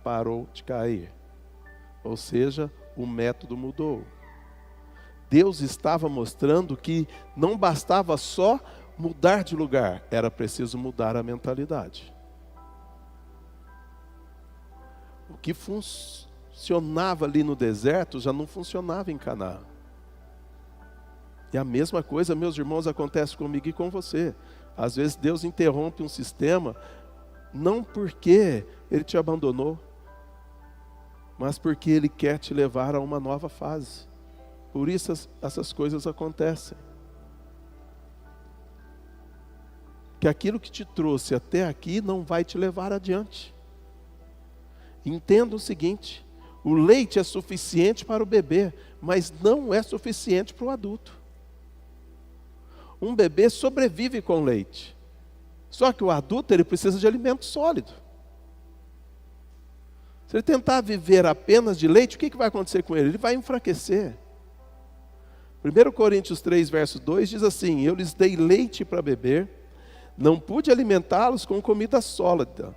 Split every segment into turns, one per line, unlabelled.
parou de cair. Ou seja, o método mudou. Deus estava mostrando que não bastava só mudar de lugar, era preciso mudar a mentalidade. O que funcionava ali no deserto já não funcionava em Canaã. E a mesma coisa, meus irmãos, acontece comigo e com você. Às vezes Deus interrompe um sistema, não porque Ele te abandonou, mas porque Ele quer te levar a uma nova fase. Por isso essas coisas acontecem. Que aquilo que te trouxe até aqui não vai te levar adiante. Entenda o seguinte: o leite é suficiente para o bebê, mas não é suficiente para o adulto. Um bebê sobrevive com leite. Só que o adulto, ele precisa de alimento sólido. Se ele tentar viver apenas de leite, o que vai acontecer com ele? Ele vai enfraquecer. 1 Coríntios 3, verso 2 diz assim: eu lhes dei leite para beber, não pude alimentá-los com comida sólida,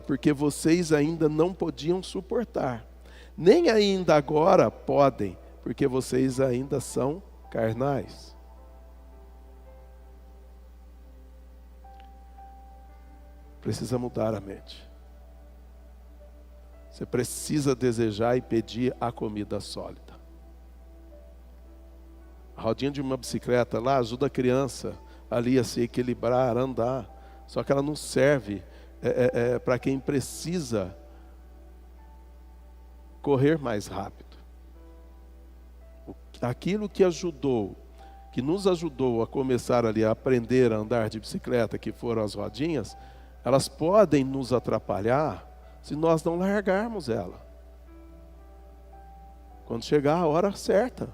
porque vocês ainda não podiam suportar. Nem ainda agora podem, porque vocês ainda são carnais. Precisa mudar a mente. Você precisa desejar e pedir a comida sólida. A rodinha de uma bicicleta lá ajuda a criança ali a se equilibrar, a andar. Só que ela não serve para quem precisa correr mais rápido. Aquilo que nos ajudou a começar ali a aprender a andar de bicicleta, que foram as rodinhas, elas podem nos atrapalhar se nós não largarmos ela. Quando chegar a hora certa.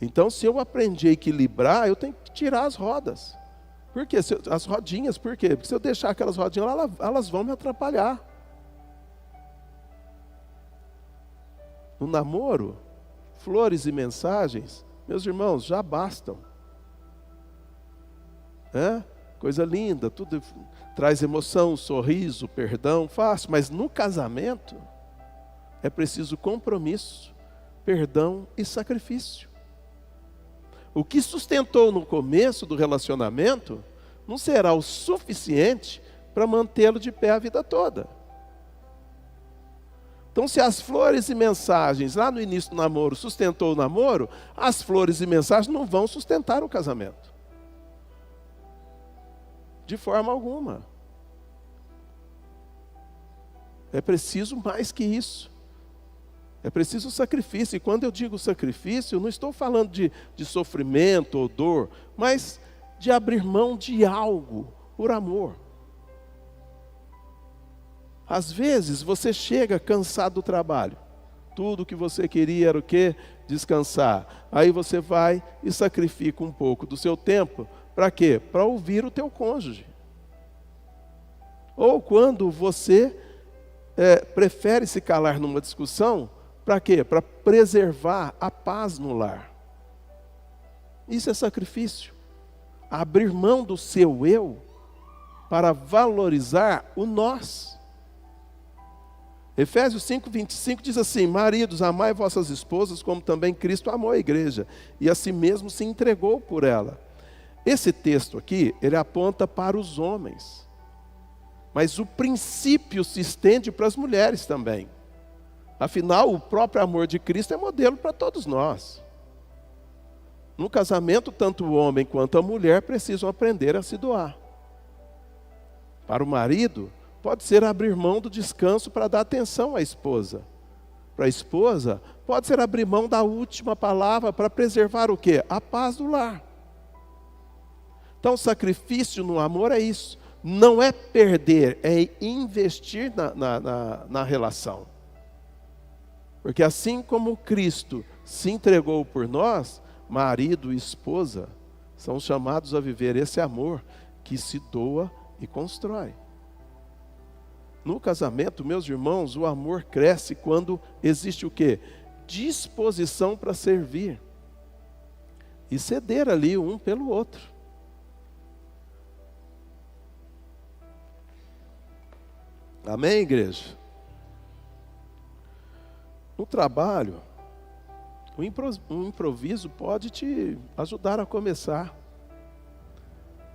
Então, se eu aprendi a equilibrar, eu tenho que tirar as rodas. Por quê? As rodinhas, por quê? Porque se eu deixar aquelas rodinhas lá, elas vão me atrapalhar. No namoro, flores e mensagens, meus irmãos, já bastam. Coisa linda, tudo traz emoção, sorriso, perdão, fácil. Mas no casamento, é preciso compromisso, perdão e sacrifício. O que sustentou no começo do relacionamento, não será o suficiente para mantê-lo de pé a vida toda. Então, se as flores e mensagens lá no início do namoro sustentou o namoro, as flores e mensagens não vão sustentar o casamento. De forma alguma. É preciso mais que isso. É preciso sacrifício. E quando eu digo sacrifício, eu não estou falando de sofrimento ou dor, mas de abrir mão de algo por amor. Às vezes você chega cansado do trabalho. Tudo o que você queria era o quê? Descansar. Aí você vai e sacrifica um pouco do seu tempo. Para quê? Para ouvir o teu cônjuge. Ou quando você prefere se calar numa discussão, para quê? Para preservar a paz no lar. Isso é sacrifício. Abrir mão do seu eu para valorizar o nós. Efésios 5:25 diz assim: maridos, amai vossas esposas como também Cristo amou a igreja e a si mesmo se entregou por ela. Esse texto aqui, ele aponta para os homens. Mas o princípio se estende para as mulheres também. Afinal, o próprio amor de Cristo é modelo para todos nós. No casamento, tanto o homem quanto a mulher precisam aprender a se doar. Para o marido, pode ser abrir mão do descanso para dar atenção à esposa. Para a esposa, pode ser abrir mão da última palavra para preservar o quê? A paz do lar. Então, o sacrifício no amor é isso. Não é perder, é investir na relação. Porque assim como Cristo se entregou por nós, marido e esposa são chamados a viver esse amor que se doa e constrói. No casamento, meus irmãos, o amor cresce quando existe o quê? Disposição para servir. E ceder ali um pelo outro. Amém, igreja? No trabalho, o improviso pode te ajudar a começar.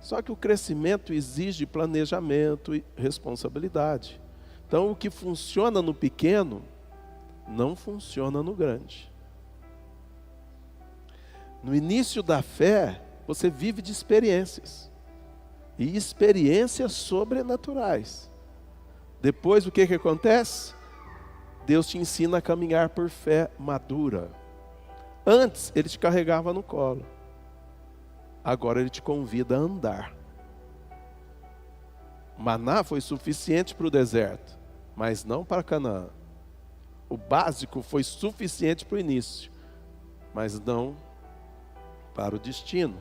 Só que o crescimento exige planejamento e responsabilidade. Então, o que funciona no pequeno, não funciona no grande. No início da fé, você vive de experiências. E experiências sobrenaturais. Depois, o que acontece? Deus te ensina a caminhar por fé madura. Antes, Ele te carregava no colo. Agora Ele te convida a andar. Maná foi suficiente para o deserto, mas não para Canaã. O básico foi suficiente para o início, mas não para o destino.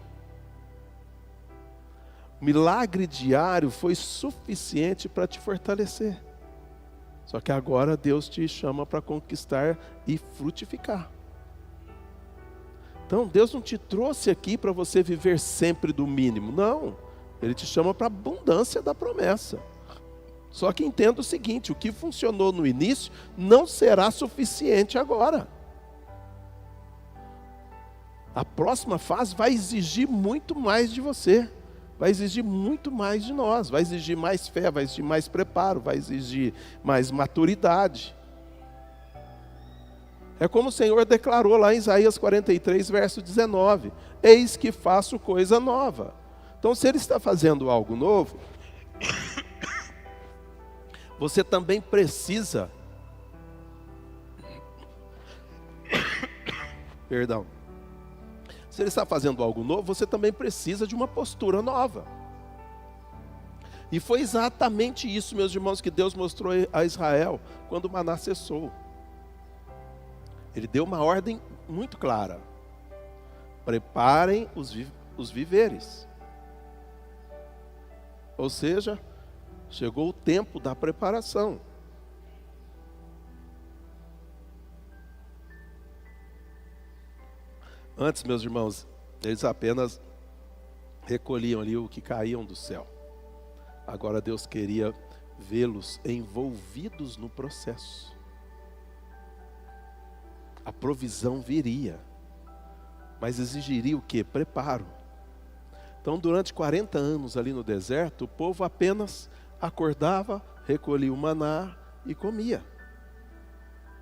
O milagre diário foi suficiente para te fortalecer. Só que agora Deus te chama para conquistar e frutificar. Então Deus não te trouxe aqui para você viver sempre do mínimo. Não, Ele te chama para a abundância da promessa. Só que entenda o seguinte, o que funcionou no início não será suficiente agora. A próxima fase vai exigir muito mais de você. Vai exigir muito mais de nós, vai exigir mais fé, vai exigir mais preparo, vai exigir mais maturidade. É como o Senhor declarou lá em Isaías 43, verso 19: eis que faço coisa nova. Então, se Ele está fazendo algo novo, você também precisa, perdão, se Ele está fazendo algo novo, você também precisa de uma postura nova. E foi exatamente isso, meus irmãos, que Deus mostrou a Israel quando o maná cessou. Ele deu uma ordem muito clara: preparem os víveres. Ou seja, chegou o tempo da preparação. Antes, meus irmãos, eles apenas recolhiam ali o que caíam do céu. Agora Deus queria vê-los envolvidos no processo. A provisão viria, mas exigiria o quê? Preparo. Então, durante 40 anos ali no deserto, o povo apenas acordava, recolhia o maná e comia.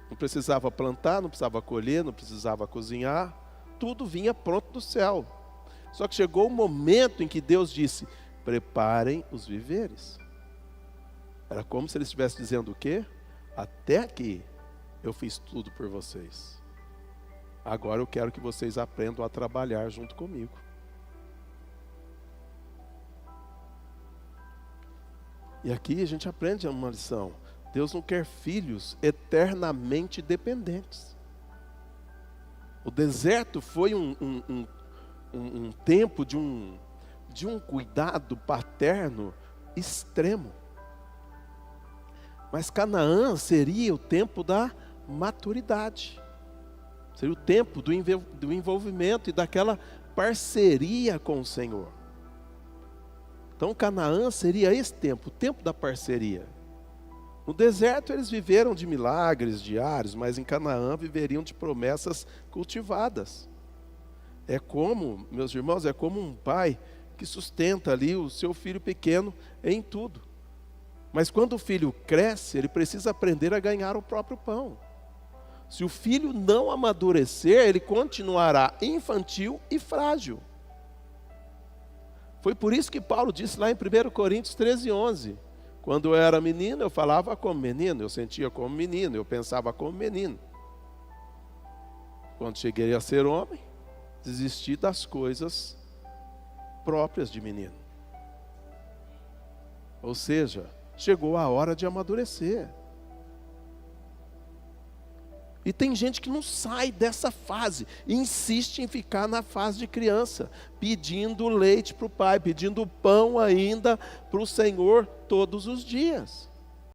Não precisava plantar, não precisava colher, não precisava cozinhar. Tudo vinha pronto do céu. Só que chegou o momento em que Deus disse: preparem os víveres. Era como se Ele estivesse dizendo o quê? Até aqui eu fiz tudo por vocês. Agora eu quero que vocês aprendam a trabalhar junto comigo. E aqui a gente aprende uma lição. Deus não quer filhos eternamente dependentes. O deserto foi um tempo de um cuidado paterno extremo. Mas Canaã seria o tempo da maturidade. Seria o tempo do envolvimento e daquela parceria com o Senhor. Então Canaã seria esse tempo, o tempo da parceria. No deserto eles viveram de milagres diários, mas em Canaã viveriam de promessas cultivadas. É como, meus irmãos, é como um pai que sustenta ali o seu filho pequeno em tudo. Mas quando o filho cresce, ele precisa aprender a ganhar o próprio pão. Se o filho não amadurecer, ele continuará infantil e frágil. Foi por isso que Paulo disse lá em 1 Coríntios 13:11. Quando eu era menino, eu falava como menino, eu sentia como menino, eu pensava como menino. Quando cheguei a ser homem, desisti das coisas próprias de menino. Ou seja, chegou a hora de amadurecer. E tem gente que não sai dessa fase, e insiste em ficar na fase de criança, pedindo leite para o pai, pedindo pão ainda para o Senhor todos os dias.